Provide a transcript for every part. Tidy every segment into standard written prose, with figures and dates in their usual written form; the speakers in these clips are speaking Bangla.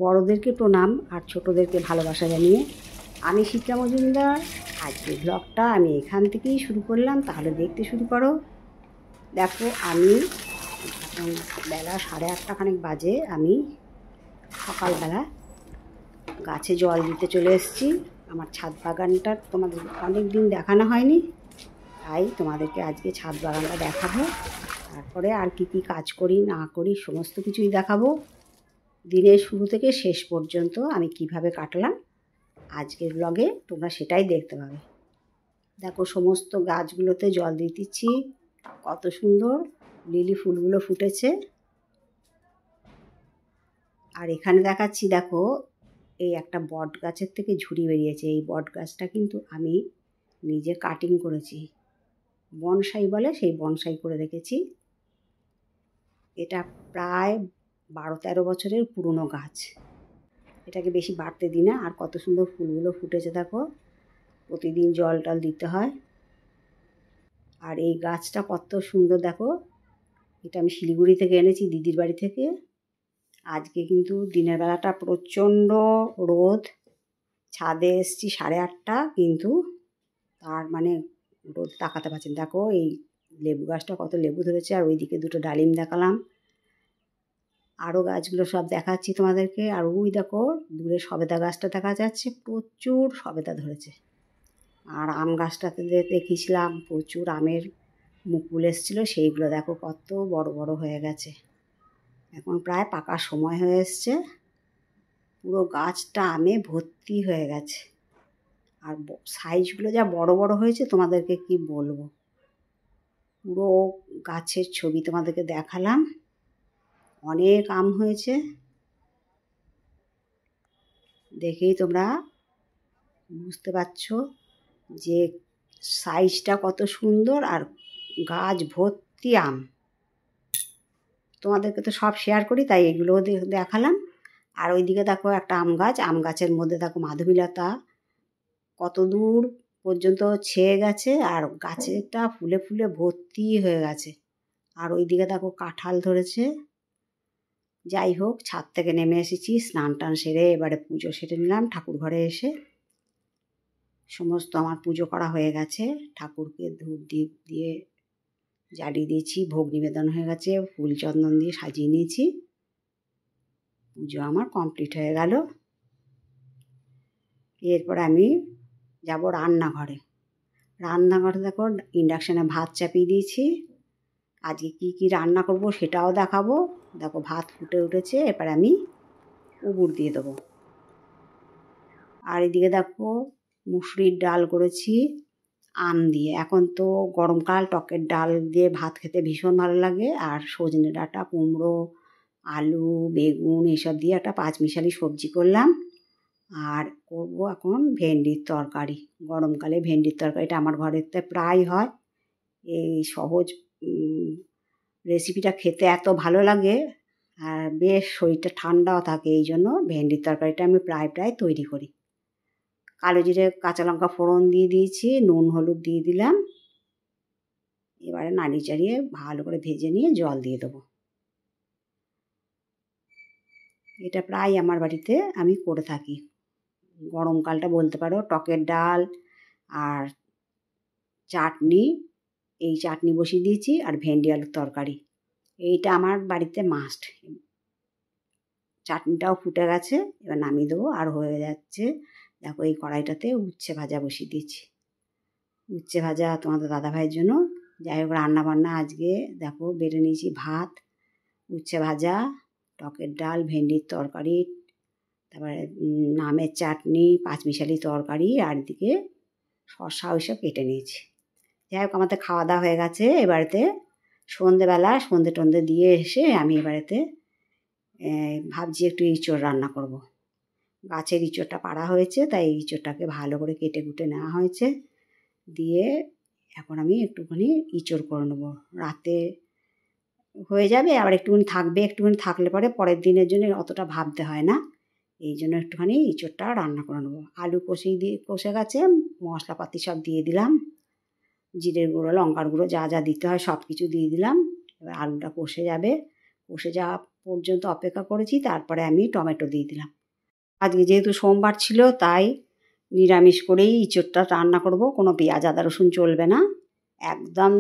বড়দেরকে প্রণাম আর ছোটদেরকে ভালোবাসা জানিয়ে আমি শিপ্রা মজুমদার। আজকের ব্লগটা আমি এখান থেকেই শুরু করলাম, তাহলে দেখতে শুরু করো। দেখো আমি এখন বেলা 8:30 খানেক বাজে, আমি সকালবেলা গাছে জল দিতে চলে এসেছি। আমার ছাদ বাগানটা তোমাদের অনেক দিন দেখানো হয়নি, তাই তোমাদেরকে আজকে ছাদ বাগানটা দেখাবো। তারপরে আর কি কি কাজ করি না করি সমস্ত কিছুই দেখাবো। দিনের শুরু থেকে শেষ পর্যন্ত আমি কিভাবে কাটলাম আজকের ব্লগে তোমরা সেটাই দেখতে পাবে। দেখো সমস্ত গাছগুলোতে জল দিয়ে দিচ্ছি, কত সুন্দর লিলি ফুলগুলো ফুটেছে। আর এখানে দেখাচ্ছি, দেখো এই একটা বট গাছের থেকে ঝুড়ি বেরিয়েছে। এই বট গাছটা কিন্তু আমি নিজে কাটিং করেছি, বনসাই বলে, সেই বনসাই করে রেখেছি। এটা প্রায় 12-13 বছরের পুরনো গাছ। এটাকে বেশি বাড়তে দিই না। আর কত সুন্দর ফুলগুলো ফুটেছে দেখো, প্রতিদিন জল টল দিতে হয়। আর এই গাছটা কত সুন্দর দেখো, এটা আমি শিলিগুড়ি থেকে এনেছি, দিদির বাড়ি থেকে। আজকে কিন্তু দিনের বেলাটা প্রচণ্ড রোদ, ছাদে এসছি 8:30, কিন্তু তার মানে রোদ তাকাতে পারছেন। দেখো এই লেবু গাছটা কত লেবু ধরেছে, আর ওইদিকে দুটো ডালিম দেখালাম, আরও গাছগুলো সব দেখাচ্ছি তোমাদেরকে। আর ওই দেখো দূরে সবেদা গাছটা দেখা যাচ্ছে, প্রচুর সবেদা ধরেছে। আর আম গাছটাতে দেখিয়েছিলাম প্রচুর আমের মুকুল এসেছিলো, সেইগুলো দেখো কত বড় বড় হয়ে গেছে। এখন প্রায় পাকার সময় হয়ে এসছে, পুরো গাছটা আমে ভর্তি হয়ে গেছে। আর সাইজগুলো যা বড় বড় হয়েছে তোমাদেরকে কি বলবো। পুরো গাছের ছবি তোমাদেরকে দেখালাম। অনেক আম হয়েছে, দেখেই তোমরা বুঝতে পারছো যে সাইজটা কত সুন্দর, আর গাছ ভর্তি আম। তোমাদেরকে তো সব শেয়ার করি, তাই এগুলোও দেখালাম। আর ওইদিকে দেখো একটা আম গাছ, আম গাছের মধ্যে দেখো মাধবীলতা কত দূর পর্যন্ত ছেয়ে গেছে, আর গাছেরটা ফুলে ফুলে ভর্তি হয়ে গেছে। আর ওইদিকে দেখো কাঁঠাল ধরেছে। যাই হোক, ছাদ থেকে নেমে এসেছি, স্নান টান সেরে এবারে পুজো সেরে নিলাম। ঠাকুর ঘরে এসে সমস্ত আমার পুজো করা হয়ে গেছে, ঠাকুরকে ধূপ দ্বীপ দিয়ে জ্বালিয়ে দিয়েছি, ভোগ নিবেদন হয়ে গেছে, ফুল চন্দন দিয়ে সাজিয়ে নিয়েছি। পুজো আমার কমপ্লিট হয়ে গেল। এরপর আমি যাব রান্নাঘরে। রান্নাঘরে দেখো ইন্ডাকশানে ভাত চাপিয়ে দিয়েছি। আজকে কি কি রান্না করব সেটাও দেখাবো। দেখো ভাত ফুটে উঠেছে, এবার আমি উবুর দিয়ে দেবো। আর এদিকে দেখো মুসুরির ডাল করেছি আম দিয়ে। এখন তো গরমকাল, টকের ডাল দিয়ে ভাত খেতে ভীষণ ভালো লাগে। আর সজনে ডাঁটা, কুমড়ো, আলু, বেগুন এসব দিয়ে একটা পাঁচমিশালি সবজি করলাম। আর করবো এখন ভেন্ডির তরকারি। গরমকালে ভেন্ডির তরকারিটা আমার ঘরেতে প্রায় হয়। এই সহজ রেসিপিটা খেতে এত ভালো লাগে, আর বেশ শরীরটা ঠান্ডাও থাকে, এই জন্য ভেন্ডির তরকারিটা আমি প্রায় তৈরি করি। কালো জিরে কাঁচা লঙ্কা ফোড়ন দিয়ে দিয়েছি, নুন হলুদ দিয়ে দিলাম। এবারে নাড়িয়ে চাড়িয়ে ভালো করে ভেজে নিয়ে জল দিয়ে দেবো। এটা প্রায় আমার বাড়িতে আমি করে থাকি। গরমকালটা বলতে পারো টকের ডাল আর চাটনি, এই চাটনি বসিয়ে দিয়েছি, আর ভেন্ডি আলুর তরকারি, এইটা আমার বাড়িতে মাস্ট। চাটনিটাও ফুটে গেছে, এবার নামিয়ে দেবো। আর হয়ে যাচ্ছে, দেখো এই কড়াইটাতে উচ্ছে ভাজা বসিয়ে দিয়েছি, উচ্ছে ভাজা তোমাদের দাদাভাইয়ের জন্য। যাই হোক, রান্নাবান্না আজকে দেখো বেড়ে নিয়েছি ভাত, উচ্ছে ভাজা, টকের ডাল, ভেন্ডির তরকারি, তারপরে আমের চাটনি, পাঁচমিশালি তরকারি, আর এদিকে শসা ওইসব কেটে নিয়েছি। যাই হোক, আমাদের খাওয়া দাওয়া হয়ে গেছে। এবারেতে সন্ধেবেলা সন্ধে টন্ধে দিয়ে এসে আমি এবারেতে ভাবছি একটু ইঁচড় রান্না করব। গাছের ইঁচড়টা পাড়া হয়েছে, তাই ইঁচড়টাকে ভালো করে কেটে কুটে নেওয়া হয়েছে। দিয়ে এখন আমি একটুখানি ইঁচড় করে নেবো, রাতে হয়ে যাবে। আবার একটুখানি থাকবে, একটুখানি থাকলে পরে পরের দিনের জন্য অতটা ভাবতে হয় না। এই জন্য একটুখানি ইঁচড়টা রান্না করে নেবো। আলু কষে গেছে, মশলাপাতি সব দিয়ে দিলাম, জিরের গুঁড়ো, লঙ্কার গুঁড়ো, যা যা দিতে হয় সব কিছু দিয়ে দিলাম। এবার আলুটা কষে যাবে, কষে যাওয়া পর্যন্ত অপেক্ষা করেছি, তারপরে আমি টমেটো দিয়ে দিলাম। আজকে যেহেতু সোমবার ছিল তাই নিরামিষ করেই ইঁচড়টা রান্না করব, কোনো পেঁয়াজ আদা রসুন চলবে না, একদম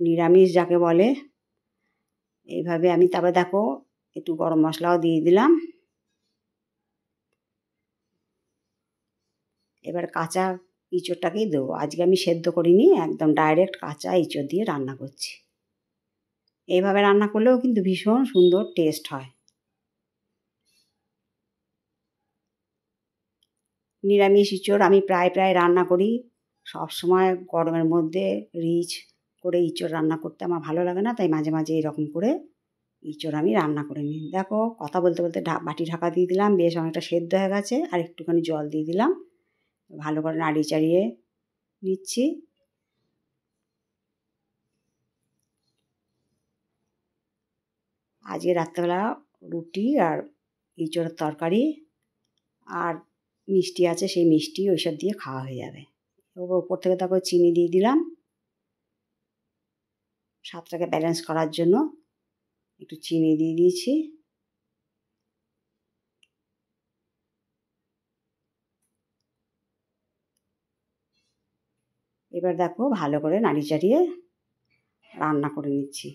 নিরামিষ যাকে বলে। এইভাবে আমি তারপরে দেখো একটু গরম মশলাও দিয়ে দিলাম। এবার কাঁচা ইঁচড়টাকেই দেবো, আজকে আমি সেদ্ধ করিনি, একদম ডাইরেক্ট কাঁচা ইঁচড় দিয়ে রান্না করছি। এইভাবে রান্না করলেও কিন্তু ভীষণ সুন্দর টেস্ট হয়। নিরামিষ ইঁচড় আমি প্রায় রান্না করি, সব সময় গরমের মধ্যে রিচ করে ইঁচড় রান্না করতে আমার ভালো লাগে না, তাই মাঝে মাঝে এরকম করে ইঁচড় আমি রান্না করে নিই। দেখো কথা বলতে বলতে বাটি ঢাকা দিয়ে দিলাম, বেশ অনেকটা সেদ্ধ হয়ে গেছে, আর একটুখানি জল দিয়ে দিলাম, ভালো করে নাড়িয়ে চাড়িয়ে নিচ্ছি। আজকে রাত্রেবেলা রুটি আর ইঁচড়ের তরকারি আর মিষ্টি আছে, সেই মিষ্টি ওইসব দিয়ে খাওয়া হয়ে যাবে। ওপর থেকে তারপর চিনি দিয়ে দিলাম, স্বাদটাকে ব্যালেন্স করার জন্য একটু চিনি দিয়ে দিয়েছি। এবার দেখো ভালো করে নাড়িয়ে চাড়িয়ে রান্না করে নিচ্ছি।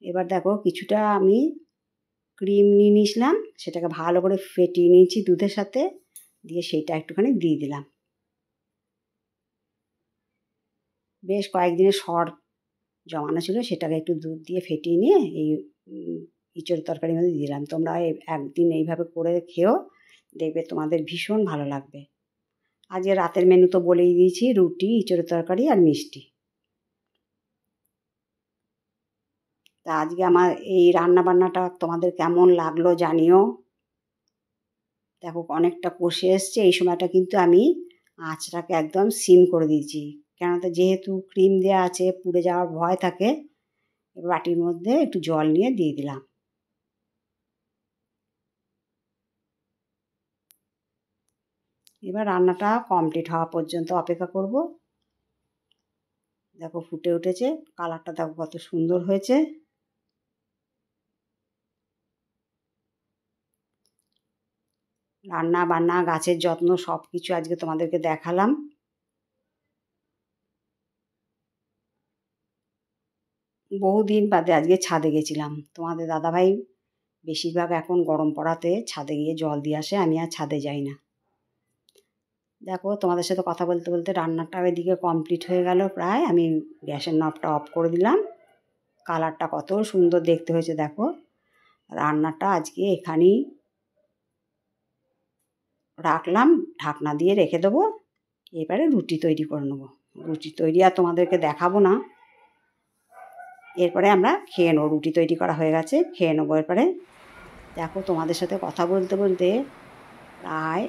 এবার দেখো কিছুটা আমি ক্রিম নিয়ে নিয়েছিলাম, সেটাকে ভালো করে ফেটিয়ে নিয়েছি দুধের সাথে, দিয়ে সেইটা একটুখানি দিয়ে দিলাম। বেশ কয়েকদিনের সর জমানো ছিল, সেটাকে একটু দুধ দিয়ে ফেটিয়ে নিয়ে এই ইঁচড়ের তরকারির মধ্যে দিয়ে দিলাম। তোমরা একদিন এইভাবে করে খেও, দেখবে তোমাদের ভীষণ ভালো লাগবে। আজকে রাতের মেনু তো বলেই দিয়েছি, রুটি, ইঁচড়ের তরকারি আর মিষ্টি। তা আজকে আমার এই রান্নাবান্নাটা তোমাদের কেমন লাগলো জানিও। দেখো অনেকটা কষে এসছে, এই সময়টা কিন্তু আমি আঁচটাকে একদম সিম করে দিয়েছি, কেননা যেহেতু ক্রিম দেওয়া আছে পুড়ে যাওয়ার ভয় থাকে। বাটির মধ্যে একটু জল নিয়ে দিয়ে দিলাম। এবার রান্নাটা কমপ্লিট হওয়া পর্যন্ত অপেক্ষা করব। দেখো ফুটে উঠেছে, কালারটা দেখো কত সুন্দর হয়েছে। রান্না বান্না গাছের যত্ন সব কিছু আজকে তোমাদেরকে দেখালাম। বহুদিন বাদে আজকে ছাদে গেছিলাম। তোমাদের দাদাভাই বেশিরভাগ এখন গরম পড়াতে ছাদে গিয়ে জল দিয়ে আসে, আমি আর ছাদে যাই না। দেখো তোমাদের সাথে কথা বলতে বলতে রান্নাটা এদিকে কমপ্লিট হয়ে গেল প্রায়। আমি গ্যাসের নবটা অফ করে দিলাম। কালারটা কত সুন্দর দেখতে হয়েছে দেখো। রান্নাটা আজকে এখানেই রাখলাম, ঢাকনা দিয়ে রেখে দেবো। এবারে রুটি তৈরি করে নেবো। রুটি তৈরি আর তোমাদেরকে দেখাবো না, এরপরে আমরা খেয়ে নেবো। রুটি তৈরি করা হয়ে গেছে, খেয়ে নেবো এরপরে। দেখো তোমাদের সাথে কথা বলতে বলতে প্রায়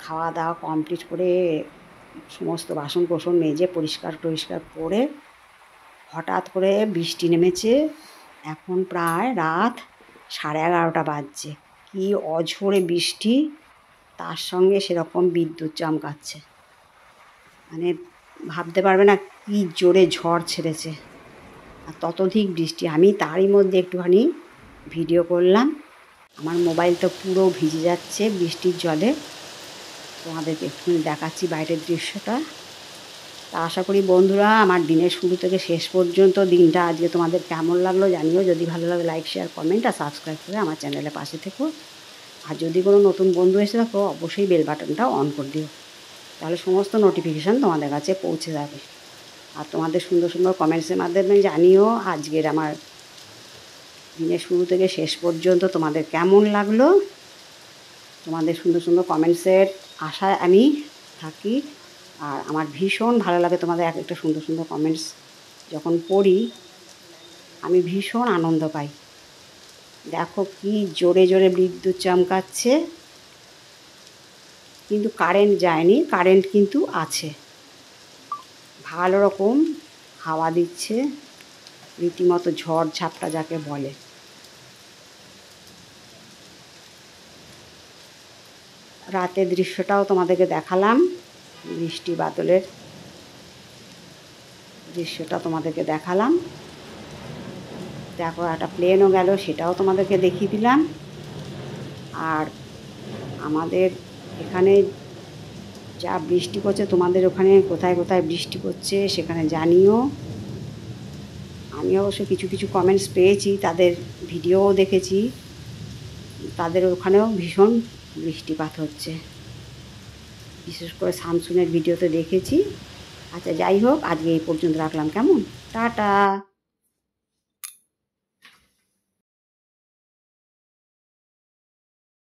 খাওয়া দাওয়া কমপ্লিট করে সমস্ত বাসন কোসন মেজে পরিষ্কার টরিষ্কার করে হঠাৎ করে বৃষ্টি নেমেছে। এখন প্রায় রাত 11:30 বাজছে। কি অঝোরে বৃষ্টি, তার সঙ্গে সেরকম বিদ্যুৎ চমকাচ্ছে, মানে ভাবতে পারবে না কি জোরে ঝড় ছেড়েছে আর ততোধিক বৃষ্টি। আমি তারই মধ্যে একটুখানি ভিডিও করলাম, আমার মোবাইল তো পুরো ভিজে যাচ্ছে বৃষ্টির জলে। তোমাদেরকে একটুখানি দেখাচ্ছি বাইরের দৃশ্যটা। তা আশা করি বন্ধুরা আমার দিনের শুরু থেকে শেষ পর্যন্ত দিনটা আজকে তোমাদের কেমন লাগলো জানিও। যদি ভালো লাগে লাইক শেয়ার কমেন্ট আর সাবস্ক্রাইব করে আমার চ্যানেলের পাশে থেকো। আর যদি কোনো নতুন বন্ধু এসে থাকো অবশ্যই বেল বাটনটা অন করে দিও, তাহলে সমস্ত নোটিফিকেশান তোমাদের কাছে পৌঁছে যাবে। আর তোমাদের সুন্দর সুন্দর কমেন্টসের মাধ্যমে জানিও আজকের আমার দিনের শুরু থেকে শেষ পর্যন্ত তোমাদের কেমন লাগলো। তোমাদের সুন্দর সুন্দর কমেন্টসের আশায় আমি থাকি, আর আমার ভীষণ ভালো লাগে তোমাদের এক একটা সুন্দর সুন্দর কমেন্টস যখন পড়ি, আমি ভীষণ আনন্দ পাই। দেখো কি জোরে জোরে বিদ্যুৎ চমকাচ্ছে, কিন্তু কারেন্ট যায়নি, কারেন্ট কিন্তু আছে। ভালো রকম হাওয়া দিচ্ছে, রীতিমতো ঝড় ঝাপটা যাকে বলে। রাতের দৃশ্যটাও তোমাদেরকে দেখালাম, বৃষ্টি বাদলের দৃশ্যটা তোমাদেরকে দেখালাম। দেখো একটা প্লেনও গেল, সেটাও তোমাদেরকে দেখিয়ে দিলাম। আর আমাদের এখানে যা বৃষ্টি পড়ছে, তোমাদের ওখানে কোথায় কোথায় বৃষ্টি পড়ছে সেখানে জানিও। আমি অবশ্য কিছু কিছু কমেন্টস পেয়েছি, তাদের ভিডিওও দেখেছি, তাদের ওখানেও ভীষণ বৃষ্টিপাত হচ্ছে, বিশেষ করে শামসুনের ভিডিওতে দেখেছি। আচ্ছা, যাই হোক, আজকে এই পর্যন্ত রাখলাম, কেমন? টাটা।